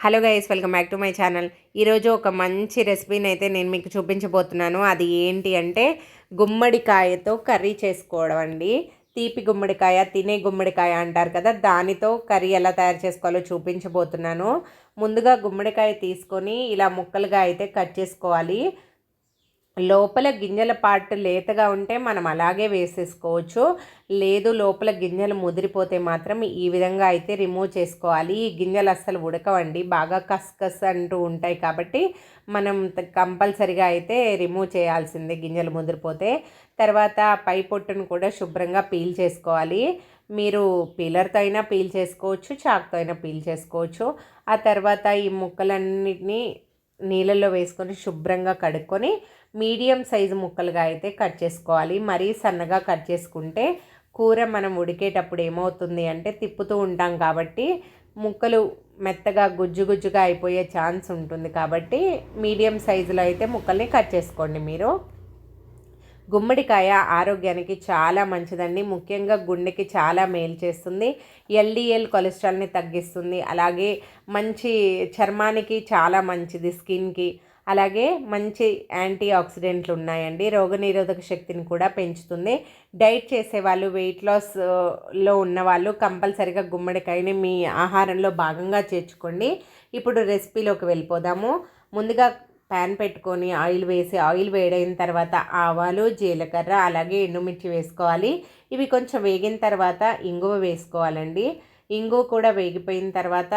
Hello guys, welcome back to my channel. ఈరోజు ఒక మంచి రెసిపీని అయితే నేను మీకు చూపించబోతున్నాను. అది ఏంటి అంటే గుమ్మడికాయతో కర్రీ చేసుకోవడం అండి. తీపి గుమ్మడికాయ, తినే గుమ్మడికాయ అంటారు కదా, దానితో కర్రీ ఎలా తయారు చేసుకోవాలో చూపించబోతున్నాను. ముందుగా గుమ్మడికాయ తీసుకొని ఇలా ముక్కలుగా అయితే కట్ చేసుకోవాలి. లోపల గింజల పార్ట్ లేతగా ఉంటే మనం అలాగే వేసేసుకోవచ్చు. లేదు లోపల గింజలు ముదిరిపోతే మాత్రం ఈ విధంగా అయితే రిమూవ్ చేసుకోవాలి. ఈ గింజలు అస్సలు ఉడకవండి, బాగా కస్కస్ అంటూ ఉంటాయి కాబట్టి మనం కంపల్సరిగా అయితే రిమూవ్ చేయాల్సిందే గింజలు ముదిరిపోతే. తర్వాత పై పొట్టును కూడా శుభ్రంగా పీల్ చేసుకోవాలి. మీరు పీలర్తో అయినా పీల్ చేసుకోవచ్చు, చాకుతో అయినా పీల్ చేసుకోవచ్చు. ఆ తర్వాత ఈ ముక్కలన్నిటినీ నీళ్ళల్లో వేసుకొని శుభ్రంగా కడుక్కొని మీడియం సైజు ముక్కలుగా అయితే కట్ చేసుకోవాలి. మరీ సన్నగా కట్ చేసుకుంటే కూర మనం ఉడికేటప్పుడు ఏమవుతుంది అంటే తిప్పుతూ ఉంటాం కాబట్టి ముక్కలు మెత్తగా గుజ్జుగా అయిపోయే ఛాన్స్ ఉంటుంది. కాబట్టి మీడియం సైజులో అయితే ముక్కల్ని కట్ చేసుకోండి మీరు. గుమ్మడికాయ ఆరోగ్యానికి చాలా మంచిదండి. ముఖ్యంగా గుండెకి చాలా మేలు చేస్తుంది. ఎల్డిఎల్ కొలెస్ట్రాల్ని తగ్గిస్తుంది. అలాగే మంచి చర్మానికి చాలా మంచిది, స్కిన్కి. అలాగే మంచి యాంటీ ఆక్సిడెంట్లు ఉన్నాయండి. రోగనిరోధక శక్తిని కూడా పెంచుతుంది. డైట్ చేసేవాళ్ళు, వెయిట్ లాస్లో ఉన్నవాళ్ళు కంపల్సరిగా గుమ్మడికాయని మీ ఆహారంలో భాగంగా చేర్చుకోండి. ఇప్పుడు రెసిపీలోకి వెళ్ళిపోదాము. ముందుగా ప్యాన్ పెట్టుకొని ఆయిల్ వేసి, ఆయిల్ వేడైన తర్వాత ఆవాలు, జీలకర్ర అలాగే ఎండుమిర్చి వేసుకోవాలి. ఇవి కొంచెం వేగిన తర్వాత ఇంగువ వేసుకోవాలండి. ఇంగువ కూడా వేగిపోయిన తర్వాత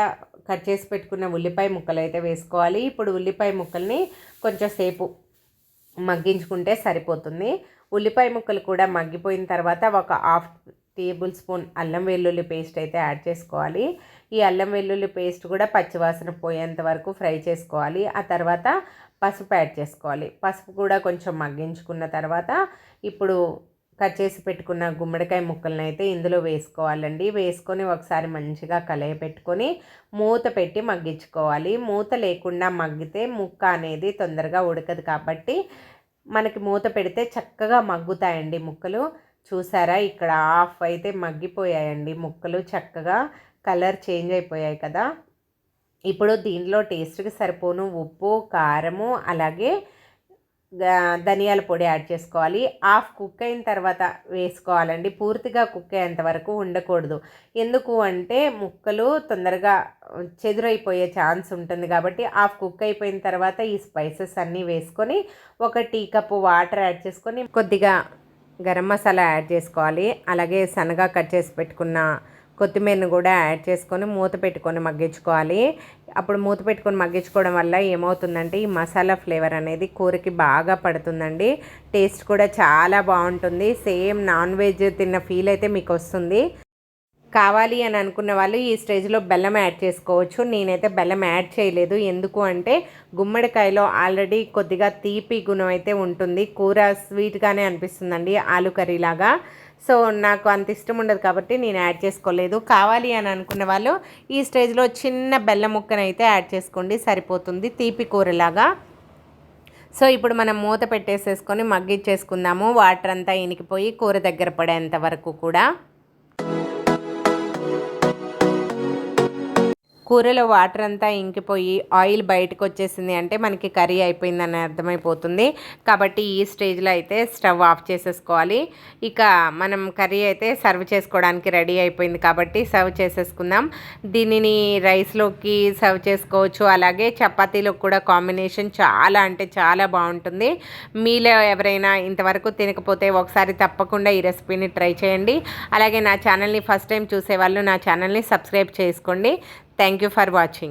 కట్ చేసి పెట్టుకున్న ఉల్లిపాయ ముక్కలు అయితే వేసుకోవాలి. ఇప్పుడు ఉల్లిపాయ ముక్కల్ని కొంచెం సేపు మగ్గించుకుంటే సరిపోతుంది. ఉల్లిపాయ ముక్కలు కూడా మగ్గిపోయిన తర్వాత ఒక 1/2 టేబుల్ స్పూన్ అల్లం వెల్లుల్లి పేస్ట్ అయితే యాడ్ చేసుకోవాలి. ఈ అల్లం వెల్లుల్లి పేస్ట్ కూడా పచ్చివాసన పోయేంత వరకు ఫ్రై చేసుకోవాలి. ఆ తర్వాత పసుపు యాడ్ చేసుకోవాలి. పసుపు కూడా కొంచెం మగ్గించుకున్న తర్వాత ఇప్పుడు కట్ చేసి పెట్టుకున్న గుమ్మడికాయ ముక్కలను అయితే ఇందులో వేసుకోవాలండి. వేసుకొని ఒకసారి మంచిగా కలయపెట్టుకొని మూత పెట్టి మగ్గించుకోవాలి. మూత లేకుండా మగ్గితే ముక్క అనేది తొందరగా ఉడకదు కాబట్టి మనకి మూత పెడితే చక్కగా మగ్గుతాయండి ముక్కలు. చూసారా, ఇక్కడ హాఫ్ అయితే మగ్గిపోయాయండి ముక్కలు, చక్కగా కలర్ చేంజ్ అయిపోయాయి కదా. ఇప్పుడు దీనిలో టేస్ట్కి సరిపోను ఉప్పు, కారము అలాగే ధనియాల పొడి యాడ్ చేసుకోవాలి. హాఫ్ కుక్ అయిన తర్వాత వేసుకోవాలండి. పూర్తిగా కుక్ అయ్యేంత వరకు ఉండకూడదు. ఎందుకు అంటే ముక్కలు తొందరగా చెదురైపోయే ఛాన్స్ ఉంటుంది కాబట్టి హాఫ్ కుక్ అయిపోయిన తర్వాత ఈ స్పైసెస్ అన్నీ వేసుకొని 1 టీ కప్పు వాటర్ యాడ్ చేసుకొని కొద్దిగా గరం మసాలా యాడ్ చేసుకోవాలి. అలాగే సన్నగా కట్ చేసి పెట్టుకున్న కొత్తిమీరను కూడా యాడ్ చేసుకొని మూత పెట్టుకొని మగ్గించుకోవాలి. అప్పుడు మూత పెట్టుకొని మగ్గించుకోవడం వల్ల ఏమవుతుందంటే ఈ మసాలా ఫ్లేవర్ అనేది కూరకి బాగా పడుతుందండి. టేస్ట్ కూడా చాలా బాగుంటుంది. సేమ్ నాన్ వెజ్ తిన్న ఫీల్ అయితే మీకు వస్తుంది. కావాలి అని అనుకున్న వాళ్ళు ఈ స్టేజ్లో బెల్లం యాడ్ చేసుకోవచ్చు. నేనైతే బెల్లం యాడ్ చేయలేదు. ఎందుకు అంటే గుమ్మడికాయలో ఆల్రెడీ కొద్దిగా తీపి గుణం అయితే ఉంటుంది. కూర స్వీట్గానే అనిపిస్తుందండి, ఆలు కర్రీ లాగా. సో నాకు అంత ఇష్టం ఉండదు కాబట్టి నేను యాడ్ చేసుకోలేదు. కావాలి అని అనుకున్న వాళ్ళు ఈ స్టేజ్లో చిన్న బెల్లం ముక్కను అయితే యాడ్ చేసుకోండి, సరిపోతుంది తీపి కూరలాగా. సో ఇప్పుడు మనం మూత పెట్టేసేసుకొని మగ్గిచ్చేసుకుందాము. వాటర్ అంతా ఇనికిపోయి కూర దగ్గర పడేంత వరకు కూడా. కూరలో వాటర్ అంతా ఇంకిపోయి ఆయిల్ బయటకు వచ్చేసింది అంటే మనకి కర్రీ అయిపోయిందని అర్థమైపోతుంది. కాబట్టి ఈ స్టేజ్లో అయితే స్టవ్ ఆఫ్ చేసేసుకోవాలి. ఇక మనం కర్రీ అయితే సర్వ్ చేసుకోవడానికి రెడీ అయిపోయింది కాబట్టి సర్వ్ చేసేసుకుందాం. దీనిని రైస్లోకి సర్వ్ చేసుకోవచ్చు, అలాగే చపాతీలోకి కూడా కాంబినేషన్ చాలా అంటే చాలా బాగుంటుంది. మీలో ఎవరైనా ఇంతవరకు తినకపోతే ఒకసారి తప్పకుండా ఈ రెసిపీని ట్రై చేయండి. అలాగే నా ఛానల్ని ఫస్ట్ టైం చూసేవాళ్ళు నా ఛానల్ని సబ్స్క్రైబ్ చేసుకోండి. Thank you for watching.